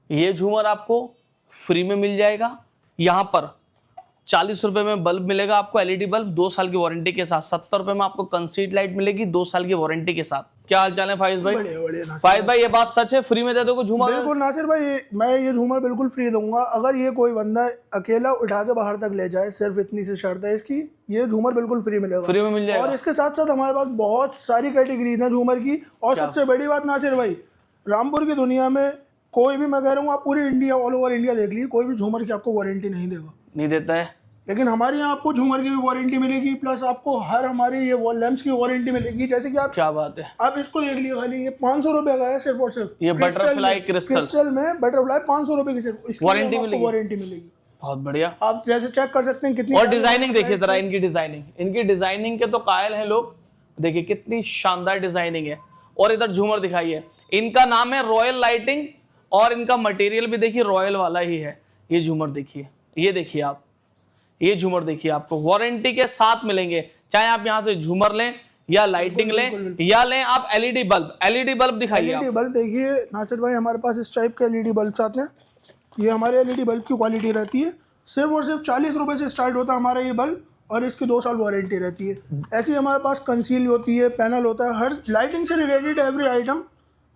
ये झूमर आपको फ्री में मिल जाएगा। यहाँ पर 40 रुपए में बल्ब मिलेगा आपको, एलईडी बल्ब 2 साल की वारंटी के साथ। 70 रुपए में आपको कंसीड लाइट मिलेगी 2 साल की वारंटी के साथ। क्या हाल चाल है फाइज भाई? फाइज भाई ये बात सच है, फ्री में दे दोगे झूमर? बिल्कुल नासिर भाई, मैं ये झूमर बिल्कुल फ्री दूंगा। अगर ये कोई बंदा अकेला उठा के बाहर तक ले जाए, सिर्फ इतनी सी शर्त है इसकी, ये झूमर बिल्कुल फ्री मिलेगा, फ्री में मिल जाएगा। और इसके साथ साथ हमारे पास बहुत सारी कैटेगरीज हैं झूमर की। और सबसे बड़ी बात नासिर भाई, रामपुर की दुनिया में कोई भी, मैं कह रहा हूँ आप पूरी इंडिया, ऑल ओवर इंडिया देख लीजिए, कोई भी झूमर की आपको वारंटी नहीं देगा, नहीं देता है। लेकिन हमारे यहाँ आपको झूमर की भी वारंटी मिलेगी, प्लस आपको हर हमारी ये वॉल लैंप्स की वारंटी मिलेगी। जैसे कि आप, क्या बात है, आप इसको देख लीजिए, खाली ये 500 रुपए का है सिर्फ और सिर्फ। ये बटरफ्लाई क्रिस्टल में बटरफ्लाई 500 रुपए की सिर्फ इसकी वारंटी मिलेगी। बहुत बढ़िया। आप जैसे चेक कर सकते हैं कितनी। और डिजाइनिंग देखिए जरा, इनकी डिजाइनिंग के तो कायल हैं लोग। देखिए कितनी शानदार डिजाइनिंग है। और इधर झूमर दिखाइए, इनका नाम है रॉयल लाइटिंग, और इनका मटेरियल भी देखिए रॉयल वाला ही है। ये झूमर देखिए, ये देखिए आप, ये झूमर देखिए आपको वारंटी के साथ मिलेंगे। चाहे आप यहाँ से झूमर लें या लाइटिंग लें या लें आप एलईडी बल्ब। एलईडी बल्ब दिखाइए। एलईडी बल्ब देखिए नासिर भाई, हमारे पास इस टाइप के एलईडी बल्ब आते हैं। ये हमारे एलईडी बल्ब की क्वालिटी रहती है, सिर्फ और सिर्फ 40 रुपए से स्टार्ट होता है हमारा ये बल्ब, और इसकी 2 साल वारंटी रहती है। ऐसी हमारे पास कंसील होती है, पैनल होता है, हर लाइटिंग से रिलेटेड एवरी आइटम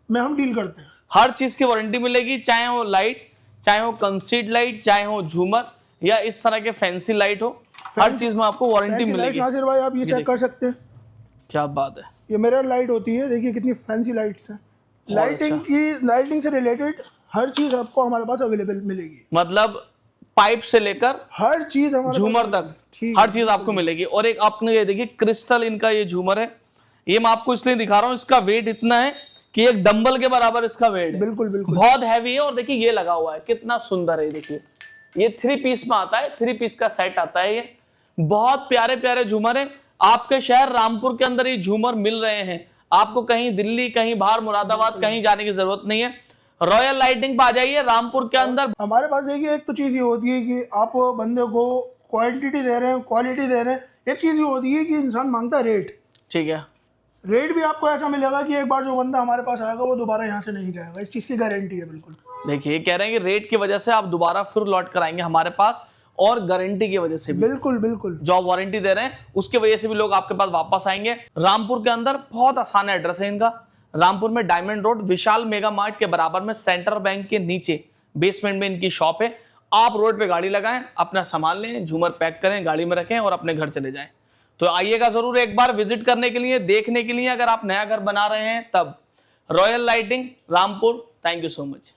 में हम डील करते हैं। हर चीज की वारंटी मिलेगी, चाहे वो लाइट, चाहे वो कंसीड लाइट, चाहे वो झूमर या इस तरह के फैंसी लाइट हो, हर चीज में आपको वारंटी मिलेगी। नासिर भाई आप ये चेक कर सकते हैं, क्या बात है, ये मिरर लाइट होती है, देखिए कितनी फैंसी लाइट्स हैं। लाइटिंग से रिलेटेड हर चीज आपको हमारे पास अवेलेबल मिलेगी। मतलब पाइप से लेकर हर चीज हमारे झूमर तक हर चीज आपको मिलेगी। और एक आपने ये देखिए क्रिस्टल इनका ये झूमर है, ये मैं आपको इसलिए दिखा रहा हूँ, इसका वेट इतना है कि एक डंबल के बराबर इसका वेट है। बिल्कुल बिल्कुल, बहुत हैवी है। और देखिए ये लगा हुआ है, कितना सुंदर है। देखिए ये 3 पीस में आता है, 3 पीस का सेट आता है। ये बहुत प्यारे प्यारे झूमर है। आपके शहर रामपुर के अंदर ये झूमर मिल रहे हैं, आपको कहीं दिल्ली, कहीं बाहर मुरादाबाद कहीं जाने की जरूरत नहीं है। रॉयल लाइटिंग पे आ जाइए रामपुर के अंदर। हमारे पास देखिए एक तो चीज ये होती है कि आप बंदे को क्वांटिटी दे रहे हैं, क्वालिटी दे रहे हैं। एक चीज ये होती है कि इंसान मांगता है रेट, ठीक है, रेट भी आपको ऐसा मिलेगा कि एक बार जो बंदा हमारे पास आएगा वो दोबारा यहाँ से नहीं जाएगा, इस चीज की गारंटी है बिल्कुल। देखिए कह रहे हैं कि रेट की वजह से आप दोबारा फिर लौट कर आएंगे हमारे पास, और गारंटी की वजह से भी, बिल्कुल बिल्कुल, जो आप वारंटी दे रहे हैं उसकी वजह से भी लोग आपके पास वापस आएंगे। रामपुर के अंदर बहुत आसान एड्रेस है इनका। रामपुर में डायमंड रोड विशाल मेगा मार्ट के बराबर में सेंट्रल बैंक के नीचे बेसमेंट में इनकी शॉप है। आप रोड पे गाड़ी लगाएं, अपना सामान लें, झूमर पैक करें, गाड़ी में रखें और अपने घर चले जाएं। तो आइएगा जरूर एक बार विजिट करने के लिए, देखने के लिए। अगर आप नया घर बना रहे हैं तब royal lighting Rampur. Thank you so much.